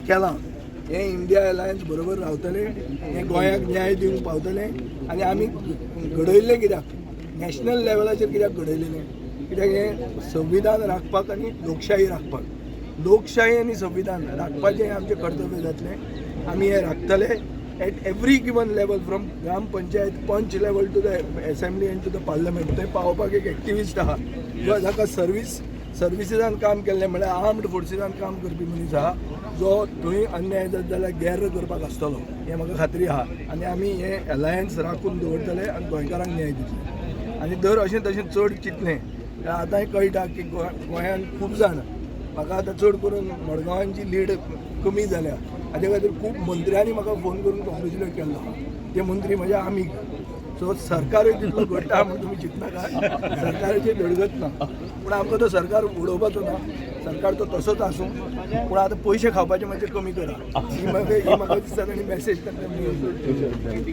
केलां हे India alliance बरोबर रावतले, हे गोंयाक न्याय दिवंक पावतले आनी आमी घडयल्लें कित्याक नॅशनल लेवलाचेर कित्याक घडयलेलें कित्याक हे संविधान राखपाक आनी लोकशाही राखपाक, लोकशाही आनी संविधान राखपाचें हें आमचें कर्तव्य जातलें. आमी हे राखतले at every given level from gram panchayat panch level to the assembly and to the parliament. थंय पावोवपाक एक एक्टिविस्ट आहा जो जाका सर्विसिसान काम केल्लें म्हळ्यार आर्म्ड फोर्सिसान काम करपी मनीस आहा जो थंय अन्याय जाता जाल्यार गैर करपाक आसतलो हें म्हाका खात्री आहा. आनी आमी हे अलायन्स राखून दवरतले आनी गोंयकारांक न्याय दितले. आनी दर अशें तशें चड चिंतलें आतांय कळटा की गोंयांत खूब जाण म्हाका आतां चड करून मडगांवांची लीड कमी जाल्या हाजे खातीर खूब मंत्र्यांनी म्हाका फोन करून कॉंग्रेच्युलेट केल्लो. ते मंत्री म्हज्या आमी सो सरकारूय तितलो घडटा म्हण तुमी चिंतनाका, सरकाराचेर धडगत ना. पूण आमकां तो सरकार उडोवपाचो ना, सरकार तो तसोच आसूं. पूण आतां पयशे खावपाचे मातशें कमी करा ही म्हाका दिसता ताणी मॅसेज करता.